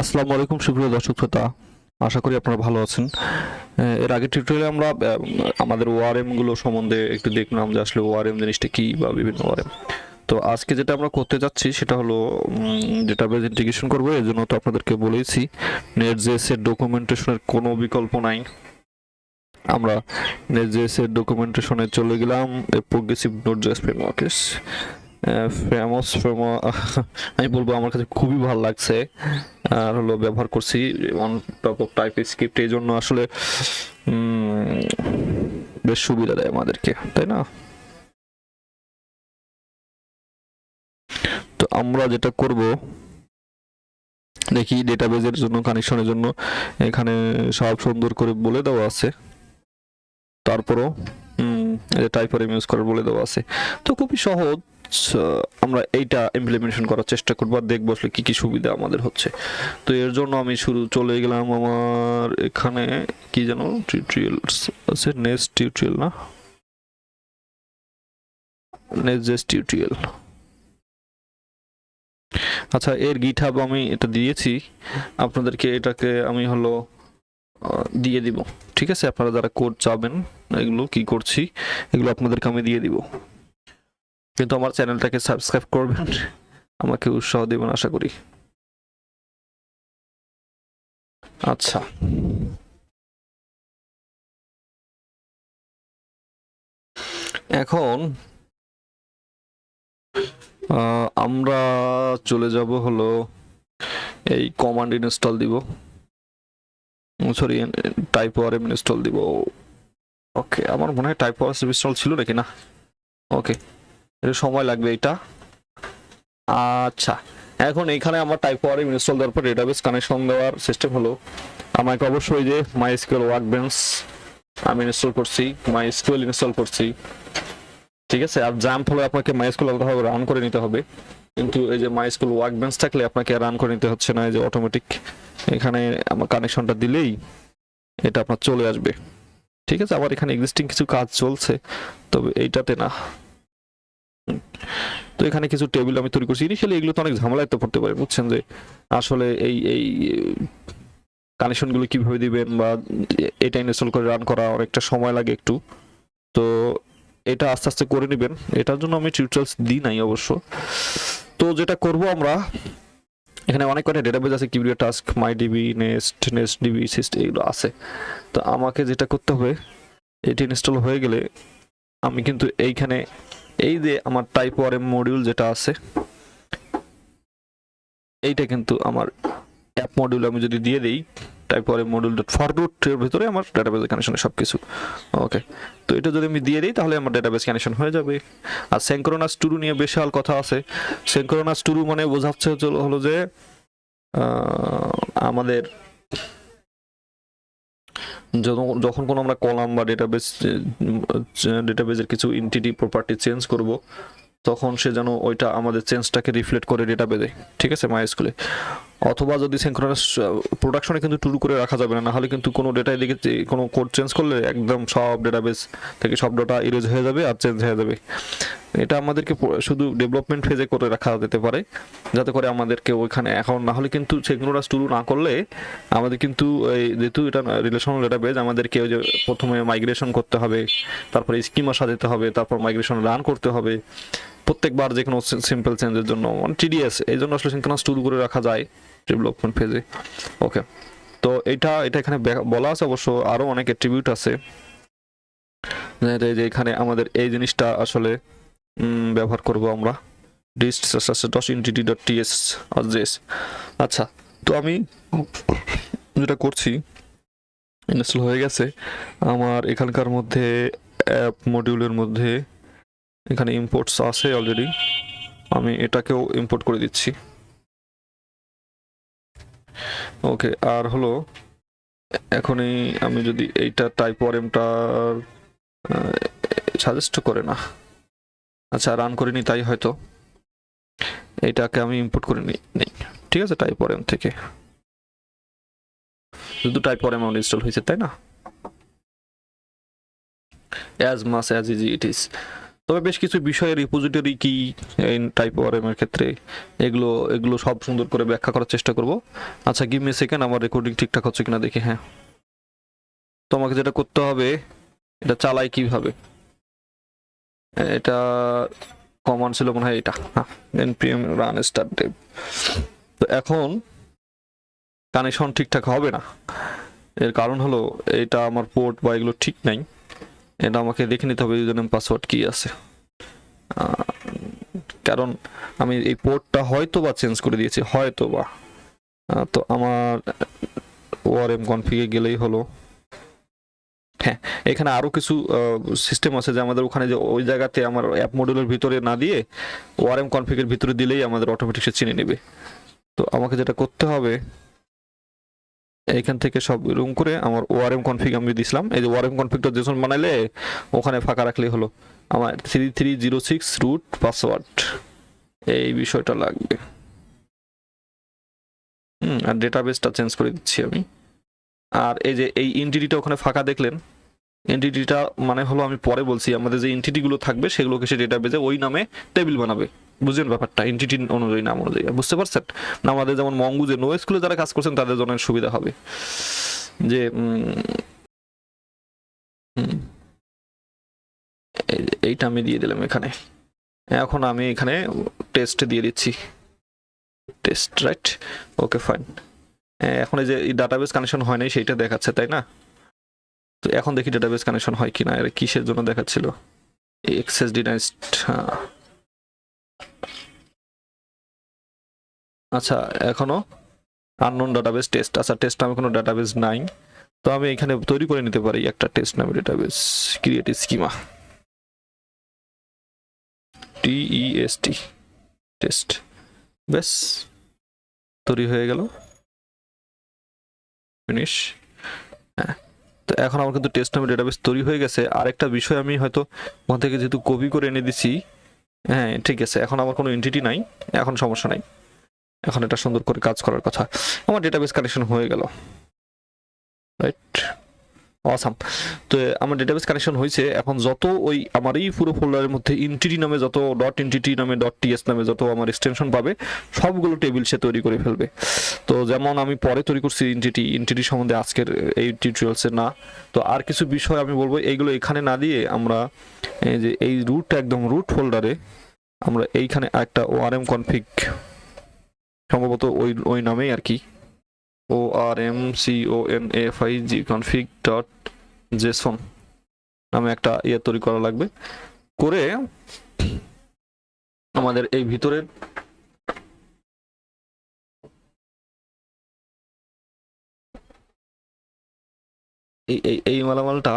আসসালামু আলাইকুম সুপ্রিয় দর্শক শ্রোতা, আশা করি আপনারা ভালো আছেন। এর আগের টিউটোরিয়ালে আমরা আমাদের ওআরএম গুলো সম্বন্ধে একটু দেখলাম যে আসলে ওআরএম জিনিসটা কি বা বিভিন্ন ওআরএম। তো আজকে যেটা আমরা করতে যাচ্ছি সেটা হলো ডেটাবেজ ইন্টিগ্রেশন করবো। এর জন্য তো আপনাদেরকে বলেইছি NestJs এর ডকুমেন্টেশনের কোনো বিকল্প নাই। আমরা NestJs এর ডকুমেন্টেশনে চলে গেলাম প্রোগ্রেসিভ নোড.js ফ্রেমওয়ার্কে। ফেমাস আমি বলবো আমার কাছে খুবই ভালো লাগছে আর হলো ব্যবহার করছি on top of type script. এই জন্য আসলে বেশ সুবিধা দেয় আমাদেরকে, তাই না? তো আমরা যেটা করব দেখি, ডেটাবেজের জন্য কানেকশনের জন্য এখানে সব সুন্দর করে বলে দেওয়া আছে, তারপরও টাইপোরেম ইউজ করার বলে দেওয়া আছে। তো খুবই সহজ, আমরা এইটা ইমপ্লিমেন্টেশন করার চেষ্টা করবো আর দেখবো আসলে কি কি সুবিধা আমাদের হচ্ছে। তো এর জন্য আমি চলে গেলাম আমার এখানে কি যেন টিউটোরিয়াল আছে, নেক্সট টিউটোরিয়াল না, NestJs টিউটোরিয়াল। আচ্ছা, এর গিটহাব আমি এটা দিয়েছি আপনাদেরকে, এটাকে আমি হলো দিয়ে দিব। ঠিক আছে, আপনারা যারা কোড চাবেন এগুলো কি করছি এগুলো আপনাদেরকে আমি দিয়ে দিব, কিন্তু আমার চ্যানেলটাকে সাবস্ক্রাইব করবেন, আমাকে উৎসাহ দেবেন আশা করি। আচ্ছা, এখন আমরা চলে যাব হলো এই কমান্ড ইনস্টল দিব, সরি টাইপোরেম ইনস্টল দিব। ওকে, আমার মনে হয় টাইপোরেম ইনস্টল ছিল নাকি না। ওকে, এটা সময় লাগবে এটা। আচ্ছা, এখন এখানে আমার টাইপোরেম ইনস্টল দেওয়ার পর ডেটাবেস কানেকশন দেওয়ার সিস্টেম হলো আমাকে অবশ্যই যে মাইএসকিউএল ওয়ার্কবেঞ্চ আমি ইনস্টল করছি, মাইএসকিউএল ইনস্টল করছি। ঠিক আছে, আর জাম্প হলে আপনাকে মাইএসকিউএল আলাদাভাবে রান করে নিতে হবে, কিন্তু এই যে মাইএসকিউএল ওয়ার্কবেঞ্চ থাকলে আপনাকে রান করে নিতে হচ্ছে না। এই যে অটোমেটিক এখানে আমার কানেকশনটা দিলেই এটা আপনার চলে আসবে। ঠিক আছে, আবার এখানে এক্সিস্টিং কিছু কাজ চলছে, তবে এইটাতে না। তো এখানে কিছু টেবিল আমি তৈরি করছি। ইনিশিয়ালি এগুলো তো অনেক ঝামেলায় তো পড়তে পারে, বুঝছেন, যে আসলে এই কানেকশনগুলো কিভাবে দিবেন বা এটা ইনস্টল করে রান করা অনেকটা সময় লাগে একটু। তো এটা আস্তে আস্তে করে নেবেন, এটার জন্য আমি টিউটোরিয়ালস দিই নাই অবশ্য। তো যেটা করব আমরা, এখানে অনেক কয়টা ডেটাবেজ আছে, কিউরিও টাস্ক, মাইডিবি, নেস্টডিবি সিস্টেম এগুলো আছে। তো আমাকে যেটা করতে হবে, এটি ইনস্টল হয়ে গেলে আমি কিন্তু এইখানে এই যে আমার টাইপোরেম মডিউল যেটা আছে, এইটা কিন্তু আমার অ্যাপ মডিউল আমি যদি দিয়ে দেই টাইপোরেম মডিউল ডট ফর রুট এর ভিতরে আমার ডেটাবেজ কানেকশন সবকিছু। ওকে, তো এটা যদি আমি দিয়ে দিই তাহলে আমার ডেটাবেজ কানেকশন হয়ে যাবে। আর সিনক্রোনাস টু নিয়ে বিশাল কথা আছে। সিনক্রোনাস টু মানে বোঝাচ্ছে হলো যে আমাদের যখন কোনো আমরা কলাম বা ডেটাবেজের কিছু এন্টিটি প্রপার্টি চেঞ্জ করব, তখন সে যেন ওইটা আমাদের চেঞ্জটাকে রিফ্লেক্ট করে ডেটাবেজে। ঠিক আছে, মাইএসকিউএলে। অথবা যদি সিনক্রোনাস প্রোডাকশনে কিন্তু টু করে রাখা যাবে না, নাহলে কিন্তু কোনো ডেটায় দিকে কোনো কোড চেঞ্জ করলে একদম সব ডেটাবেজ থেকে সব ডেটা ইরেজ হয়ে যাবে আর চেঞ্জ হয়ে যাবে। এটা আমাদেরকে শুধু ডেভেলপমেন্ট ফেজে করে রাখা যেতে পারে, যাতে করে আমাদেরকে ওইখানে এখন না হলে কিন্তু সিনক্রোনাস টু না করলে আমাদের কিন্তু এই যেহেতু এটা রিলেশনাল ডেটাবেজ, আমাদেরকে ওই যে প্রথমে মাইগ্রেশন করতে হবে, তারপরে স্কিমা সাজাতে হবে, তারপর মাইগ্রেশন রান করতে হবে প্রত্যেকবার যে কোনো সিম্পল চেঞ্জের জন্য, মানে টিডিএস। এই জন্য আসলে সিনক্রোনাস টু করে রাখা যায় ডেভেলপমেন্ট ফেজে। ওকে, তো এটা এখানে বলা আছে, অবশ্য আরো অনেক অ্যাট্রিবিউট আছে যে এখানে আমাদের এই জিনিসটা আসলে ব্যবহার করব আমরা, dist.entity.ts। আচ্ছা, তো আমি যেটা করছি, ইনস্টল হয়ে গেছে আমার এখানকার মধ্যে অ্যাপ মডিউলের মধ্যে, এখানে ইম্পোর্টস আছে অলরেডি, আমি এটাকেও ইম্পোর্ট করে দিচ্ছি। ওকে, আর হলো এখনই আমি যদি এইটা টাইপোরেমটার সাজেস্ট করে না, আচ্ছা রান করিনি তাই হয়তো, এইটাকে আমি ইম্পোর্ট করে নিই। ঠিক আছে, টাইপোরেম থেকে শুধু টাইপোরেম ইনস্টল হয়েছে, তাই না? as much as easy it is। তবে বেশ কিছু বিষয়ের রিপোজিটরি কি টাইপ ওআরএম এর ক্ষেত্রে এগুলো এগুলো সব সুন্দর করে ব্যাখ্যা করার চেষ্টা করব। আচ্ছা গিভ মি এ সেকেন্ড, আমার রেকর্ডিং ঠিকঠাক হচ্ছে কিনা দেখি। হ্যাঁ, তোমাকে যেটা করতে হবে, এটা চালাই কিভাবে, এটা কমান্ড ছিল মনে হয় এটা, হ্যাঁ npm run start dev। তো এখন কানেকশন ঠিকঠাক হবে না, এর কারণ হলো এটা আমার পোর্ট বা এগুলো ঠিক নাই। এটা আমাকে দেখে নিতে হবে ইউজারনেম পাসওয়ার্ড কি আছে, কারণ আমি এই পোর্টটা হয়তো বা চেঞ্জ করে দিয়েছি, হয়তো বা। তো আমার ওআরএম কনফিগে গেলেই হলো। হ্যাঁ, এখানে আরো কিছু সিস্টেম আছে যে আমাদের ওখানে যে ওই জায়গাতে আমার অ্যাপ মডিউলের ভিতরে না দিয়ে ওআরএম কনফিগের ভিতরে দিলেই আমাদের অটোমেটিক সে চিনে নেবে। তো আমাকে যেটা করতে হবে, এইখান থেকে সব রুম করে আমার ওআরএম কনফিগ আমি দিছিলাম, এই যে ওআরএম কনফিগটা যেসন বানাইলে ওখানে ফাঁকা রাখলেই হলো। আমার 3306 রুট পাসওয়ার্ড এই বিষয়টা লাগবে। আর ডেটাবেসটা চেঞ্জ করে দিচ্ছি আমি। আর এই যে এই এন্টিটিটা ওখানে ফাঁকা দেখলেন, এন্টিটিটা মানে হলো, আমি পরে বলছি, আমাদের যে এন্টিটিগুলো থাকবে সেগুলোকে সে ডেটাবেসে ওই নামে টেবিল বানাবে। বুঝলেন ব্যাপারটা, এন্টিটি অনুযায়ী, নাম অনুযায়ী, বুঝতে পারছেন না? আমাদের যেমন মঙ্গুজে নো স্কুলে যারা কাজ করছেন তাদের জন্য সুবিধা হবে যে এইটা আমি দিয়ে দিলাম এখানে। এখন আমি এখানে টেস্ট দিয়ে দিচ্ছি, টেস্ট, রাইট? Okay fine. এখন এই যে ডাটাবেস কানেকশন হয় নাই সেইটা দেখাচ্ছে, তাই না? তো এখন দেখি ডাটাবেস কানেকশন হয় কিনা। এর কিসের জন্য দেখাচ্ছিল? এক্সেস ডিনাইসড। আচ্ছা, এখনো আননোন ডাটাবেস টেস্ট। আচ্ছা, টেস্ট নামে কোনো ডাটাবেস নাই, তো আমি এখানে তৈরি করে নিতে পারি একটা টেস্ট নামে database, create schema, TEST, test. বেশ, তৈরি হয়ে গেল, ফিনিশ। হ্যাঁ, তো এখন আমার কিন্তু টেস্ট নামে ডাটাবেস তৈরি হয়ে গেছে। আরেকটা বিষয় আমি হয়তো ওখান থেকে যেহেতু কপি করে এনে দিছি, হ্যাঁ ঠিক আছে, এখন আমার কোনো এন্টিটি নাই, এখন সমস্যা নাই, এখন এটা সুন্দর করে কাজ করার কথা। আমার ডেটাবেস কানেকশন হয়ে গেল, রাইট? অসাম। তো আমার ডেটাবেস কানেকশন হয়েছে। এখন যত ওই আমার এই পুরো ফোল্ডারের মধ্যে এন্টিটি নামে যত ডট এন্টিটি নামে ডট টিএস নামে যত আমার এক্সটেনশন পাবে সবগুলো টেবিল সে তৈরি করে ফেলবে। তো যেমন আমি পরে তৈরি করছি এন্টিটি সম্বন্ধে আজকের এই টিউটোরিয়ালসে না। তো আর কিছু বিষয় আমি বলবো, এইগুলো এখানে না দিয়ে আমরা এই যে এই রুট, একদম রুট ফোল্ডারে আমরা এইখানে একটা ওআরএম কনফিগ, সম্ভবত ওই ওই নামেই আর কি, ORMCONFIG config.json নামে একটা ইয়ে তৈরি করা লাগবে। করে আমাদের এই ভিতরের এই মালামালটা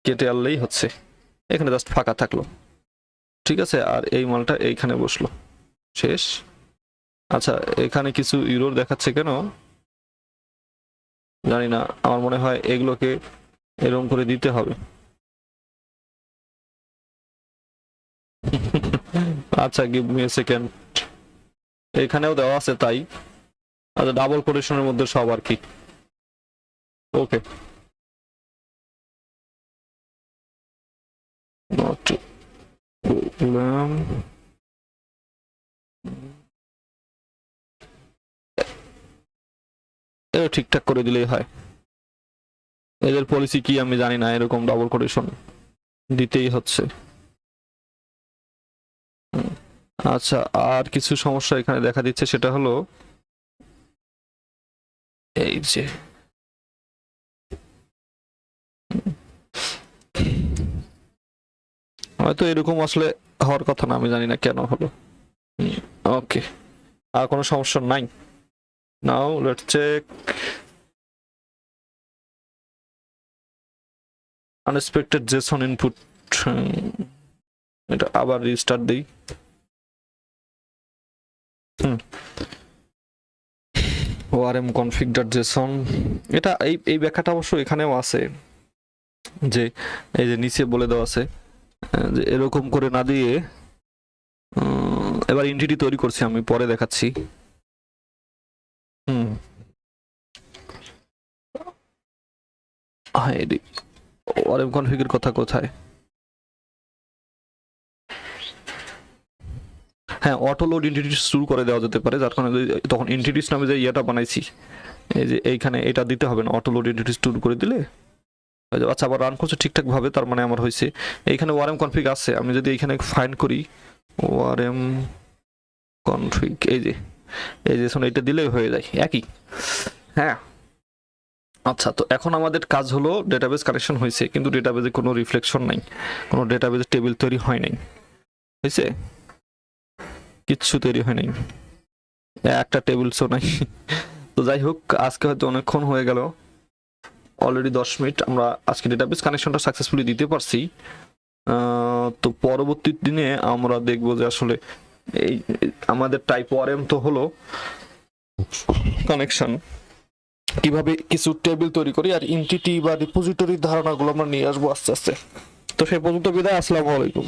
কেটে আনলেই হচ্ছে। এখানে জাস্ট ফাঁকা থাকলো, ঠিক আছে, আর এই মালটা এইখানে বসলো, শেষ। আচ্ছা, এখানে কিছু ইউরোর দেখাচ্ছে কেন জানি না, আমার মনে হয় এগুলোকে এরকম করে দিতে হবে। আচ্ছা গিভ মি এ সেকেন্ড, এখানেও দেওয়া আছে তাই। আচ্ছা, ডাবল কোটেশনের মধ্যে সব আর কি, ওকে। Not problem. এটা ঠিকঠাক করে দিলেই হয়। এদের পলিসি কি আমি জানি না, এরকম ডাবল কোটেশন দিতেই হচ্ছে। আচ্ছা, আর কিছু সমস্যা এখানে দেখা দিচ্ছে, সেটা হলো এই যে হয়তো এরকম আসলে হওয়ার কথা না, আমি জানি না কেন হলো। ওকে, আর কোনো সমস্যা নাই। Now let's check unexpected JSON input. এটা আবার রিস্টার্ট দেই। ORM config.json, এটা এই ব্যাখ্যাটা অবশ্য এখানেও আছে, যে এই যে নিচে বলে দেওয়া আছে যে এরকম করে না দিয়ে, এবার এন্টিটি তৈরি করছি আমি, পরে দেখাচ্ছি। ওআরএম কনফিগের কথা কোথায়? হ্যাঁ, অটো লোড এন্টিটিস শুরু করে দেওয়া যেতে পারে, যার কারণে তখন এন্টিটিস নামে যে ইয়েটা বানাইছি, এই যে এইখানে এটা দিতে হবে না, অটো লোড এন্টিটিস শুরু করে দিলে। আচ্ছা, আবার রান করছে ঠিকঠাক ভাবে, তার মানে আমার হয়েছে। এইখানে ওআরএম কনফিগ আছে, আমি যদি এইখানে ফাইন্ড করি ওআরএম কনফিগ, এই যে এটা দিলেই হয়ে যায় একই। হ্যাঁ, আচ্ছা, তো এখন আমাদের কাজ হলো ডেটাবেস কানেকশন হয়েছে, কিন্তু ডেটাবেসে কোনো রিফ্লেকশন নাই, কোনো ডেটাবেস টেবিল তৈরি হয় নাই, হয়েছে কিচ্ছু তৈরি হয় নাই, একটা টেবিলসও নাই। তো যাই হোক, আজকে হয়তো অনেকক্ষণ হয়ে গেল, অলরেডি 10 মিনিট আমরা আজকে ডেটাবেস কানেকশনটা সাকসেসফুলি দিতে পারছি। তো পরবর্তী দিনে আমরা দেখবো যে আসলে এই আমাদের টাইপ ওআরএম তো হলো কানেকশন, কিভাবে কিছু টেবিল তৈরি করি আর এন্টিটি বা রিপোজিটরির ধারণাগুলো আমরা নিয়ে আসবো আস্তে আস্তে। তো সেই পর্যন্ত বিদায়, আসসালামু আলাইকুম।